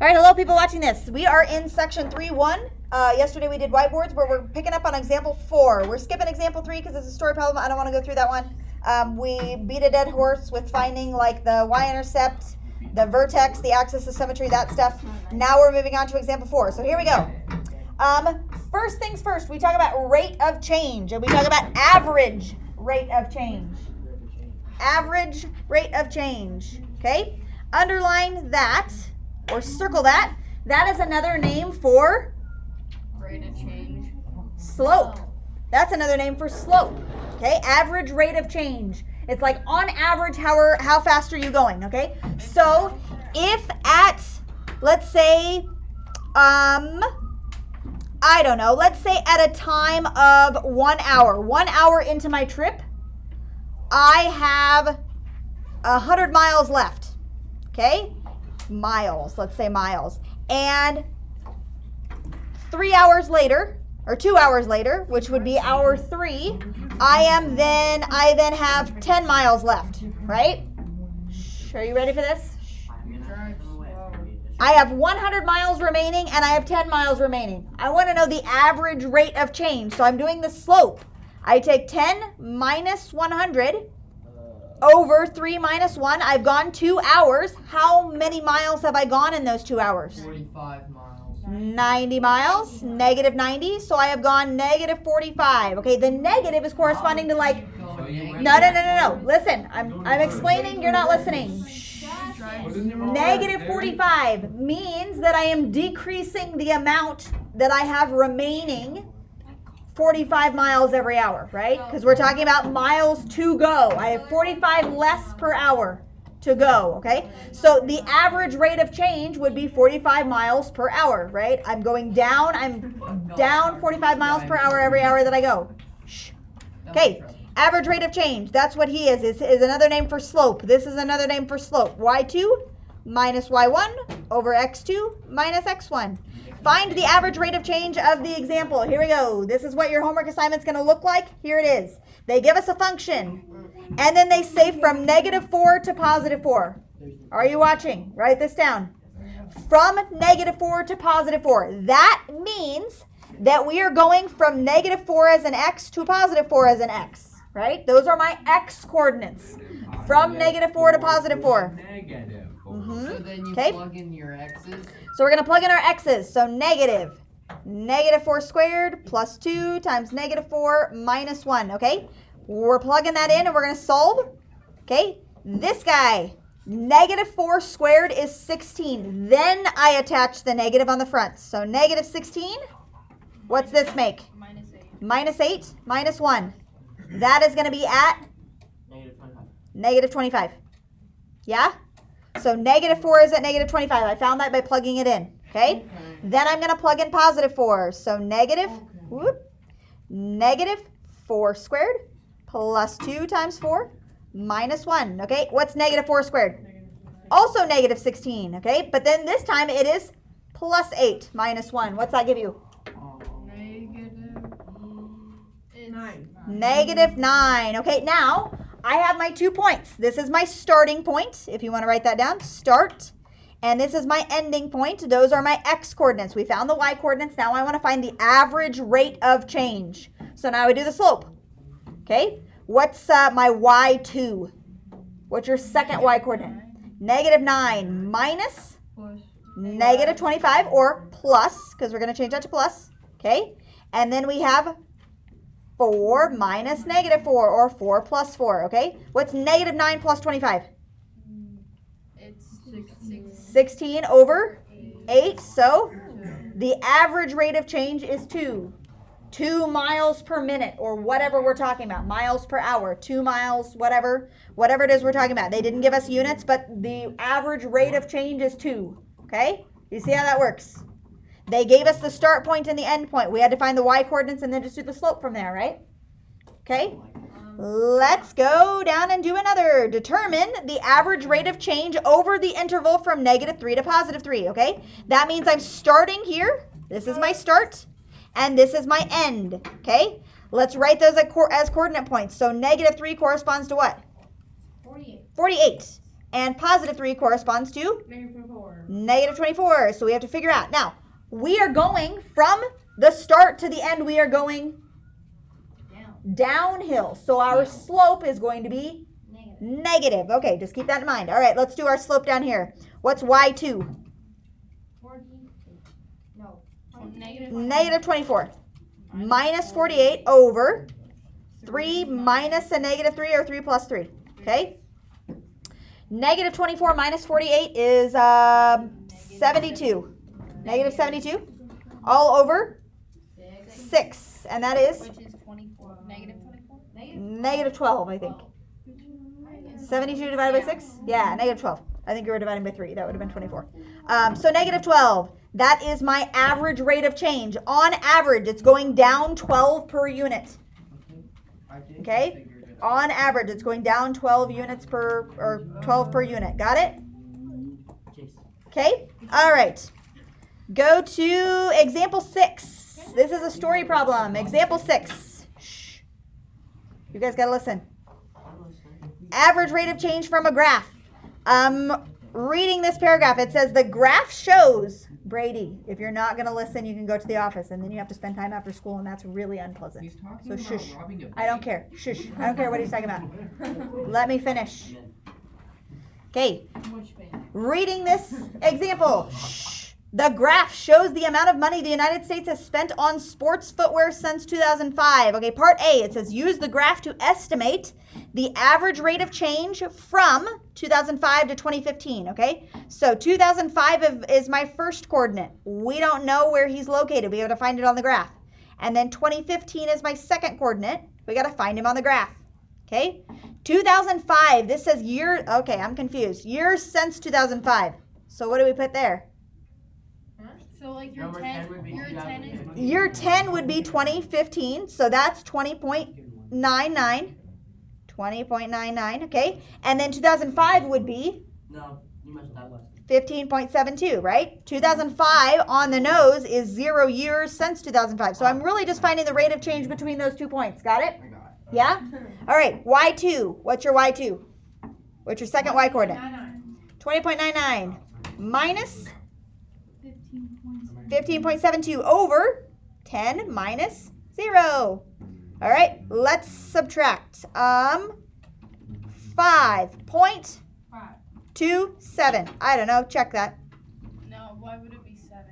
All right, hello people watching this. We are in section 3.1. Yesterday we did whiteboards, but we're picking up on example 4. We're skipping example 3 because it's a story problem. I don't want to go through that one. We beat a dead horse with finding like the y-intercept, the vertex, the axis of symmetry, that stuff. Now we're moving on to example 4. So here we go. First things first, we talk about rate of change, and we talk about average rate of change. Average rate of change, okay? Underline that, or circle that. That is another name for Rate of change. slope. That's another name for slope, okay? Average rate of change. It's like on average, how fast are you going, okay? So if at, let's say, I don't know, let's say at a time of 1 hour, 1 hour into my trip, I have 100 miles left, okay? Miles, let's say miles. And 3 hours later, or 2 hours later, which would be hour 3, I then have 10 miles left, right? Are you ready for this? I have 100 miles remaining and I have 10 miles remaining. I want to know the average rate of change. So I'm doing the slope. I take 10 minus 100 over 3 minus 1. I've gone 2 hours. How many miles have I gone in those 2 hours? 45 miles. 90 miles, negative 90. So I have gone negative 45. Okay, the negative is corresponding to like, no. Listen, I'm explaining, you're not listening. Negative 45 means that I am decreasing the amount that I have remaining 45 miles every hour, right? Because we're talking about miles to go. I have 45 less per hour to go, okay? So the average rate of change would be 45 miles per hour, right? I'm down 45 miles per hour every hour that I go. Okay. Average rate of change, that's what he is another name for slope. This is another name for slope. Y2 minus Y1 over X2 minus X1. Find the average rate of change of the example. Here we go. This is what your homework assignment's going to look like. Here it is. They give us a function, and then they say from negative 4 to positive 4. Are you watching? Write this down. From negative 4 to positive 4. That means that we are going from negative 4 as an X to positive 4 as an X. Right? Those are my X coordinates. From negative 4 to positive 4. So then you plug in your X's. So we're going to plug in our X's. So negative 4 squared plus 2 times negative 4 minus 1. Okay? We're plugging that in and we're going to solve. Okay? This guy, negative 4 squared is 16. Then I attach the negative on the front. So negative 16. What's this make? Minus 8 minus 1. That is going to be at negative 25. Yeah? So negative 4 is at negative 25. I found that by plugging it in. Okay? Then I'm going to plug in positive 4. So negative 4 squared plus 2 times 4 minus 1. Okay? What's negative 4 squared? Also negative 16. Okay? But then this time it is plus 8 minus 1. What's that give you? Negative 9. Okay, now I have my 2 points. This is my starting point, if you want to write that down. Start. And this is my ending point. Those are my X coordinates. We found the Y coordinates. Now I want to find the average rate of change. So now we do the slope. Okay, what's my Y2? What's your second Y coordinate? Negative 9 minus negative 25, or plus, because we're going to change that to plus. Okay, and then we have 4 minus negative 4, or 4 plus 4, okay? What's negative 9 plus 25? It's 16. 16 over 8, so the average rate of change is 2. 2 miles per minute, or whatever we're talking about. Miles per hour, 2 miles, whatever it is we're talking about. They didn't give us units, but the average rate of change is 2, okay? You see how that works? They gave us the start point and the end point. We had to find the Y coordinates and then just do the slope from there, right? Okay. Let's go down and do another. Determine the average rate of change over the interval from negative 3 to positive 3, okay? That means I'm starting here. This is my start, and this is my end, okay? Let's write those as coordinate points. So negative 3 corresponds to what? 48. 48. And positive 3 corresponds to? -24. Negative 24. So we have to figure out. Now, we are going from the start to the end, we are going downhill. So our slope is going to be negative. Okay, just keep that in mind. All right, let's do our slope down here. What's y2? Negative 24. Minus 48 over 3 minus a negative 3 or 3 plus 3. Okay? Negative 24 minus 48 is 72. Negative 72. All over 6. And that is? Which is 24. Negative 24? Negative 12, I think. 72 divided by 6? Yeah, negative 12. I think you were dividing by 3. That would have been 24. So negative 12. That is my average rate of change. On average, it's going down 12 per unit. Okay? On average, it's going down 12 units per, or 12 per unit. Got it? Okay? All right. Go to example 6. This is a story problem. Example 6. Shh. You guys got to listen. Average rate of change from a graph. Reading this paragraph, it says the graph shows, Brady, if you're not going to listen, you can go to the office, and then you have to spend time after school, and that's really unpleasant. He's talking So about shush. robbing a I don't bank. care. Shush. I don't care what he's talking about. Let me finish. Okay. Reading this example. Shh. The graph shows the amount of money the United States has spent on sports footwear since 2005. Okay, part A, it says use the graph to estimate the average rate of change from 2005 to 2015, okay? So 2005 is my first coordinate. We don't know where he's located. We have to find it on the graph. And then 2015 is my second coordinate. We got to find him on the graph, okay? 2005, this says year, okay, I'm confused. Years since 2005. So what do we put there? So like your Number 10, 10 would be your 10 is 2015. Year 10 would be 2015, so that's 20.99. 20.99, okay? And then 2005 would be No, you must not less. 15.72, right? 2005 on the nose is 0 years since 2005. So I'm really just finding the rate of change between those 2 points. Got it? I got it. Yeah? All right, Y2. What's your Y2? What's your second Y coordinate? 20.99 minus 15.72 over 10 minus 0. All right, let's subtract. 5.27. I don't know. Check that. no. Why would it be 7?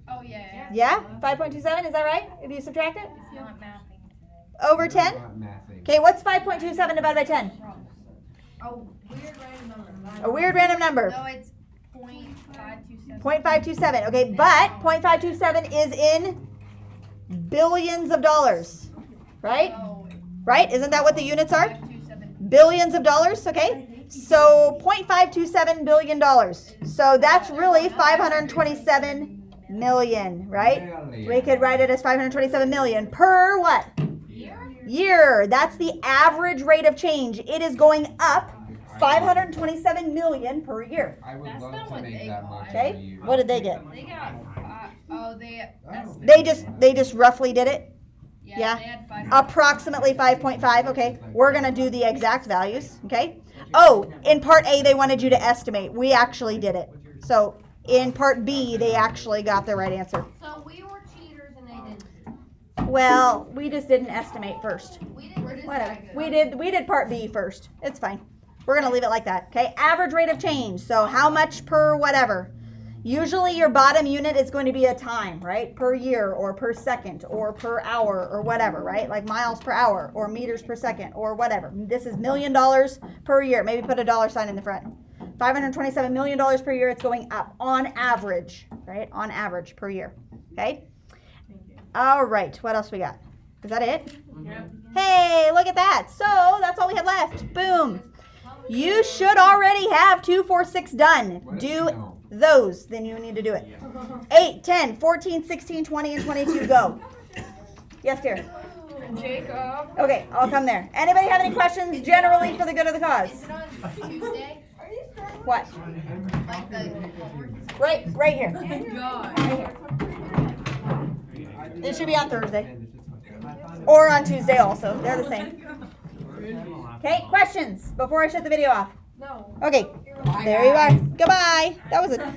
Oh yeah. Yeah? 5.27, is that right? If you subtract it? It's not mapping today. Over 10? Okay, what's 5.27 divided by 10? Oh, weird random number. A weird random number. No, it's 0.527. 0.527. Okay, but 0.527 is in billions of dollars. Right? Oh, Right? Isn't that what the units are? 527. Billions of dollars, okay? So $0.527 billion. So that's really 527 million, right? We could write it as 527 million per what? Year. That's the average rate of change. It is going up 527 million per year. I would That's love not to what make they that got. much Okay? in a year. What did they get? They got that's They just roughly did it. Yeah. They had 5. Approximately 5.5. Okay. We're going to do the exact values. Okay. Oh, in part A, they wanted you to estimate. We actually did it. So in part B, they actually got the right answer. So we were cheaters and they didn't. Well, we just didn't estimate first. We didn't. Whatever. We did part B first. It's fine. We're going to leave it like that. Okay. Average rate of change. So how much per whatever. Usually your bottom unit is going to be a time, right? Per year or per second or per hour or whatever, right? Like miles per hour or meters per second or whatever. This is $1 million per year. Maybe put a dollar sign in the front. $527 million per year. It's going up on average, right? On average per year. Okay. All right. What else we got? Is that it? Hey, look at that. So that's all we have left. Boom. You should already have 2, 4, 6 done. What if Do you don't? those, then you need to do it. 8, 10, 14, 16, 20, and 22. Go. Yes, dear. Jacob. Okay, I'll come there. Anybody have any questions generally for the good of the cause? Is it on Tuesday? What? Like the homework? Right here. God. It should be on Thursday. Or on Tuesday also. They're the same. Okay, questions before I shut the video off? No. Okay, You're there you are. Goodbye. That was a 10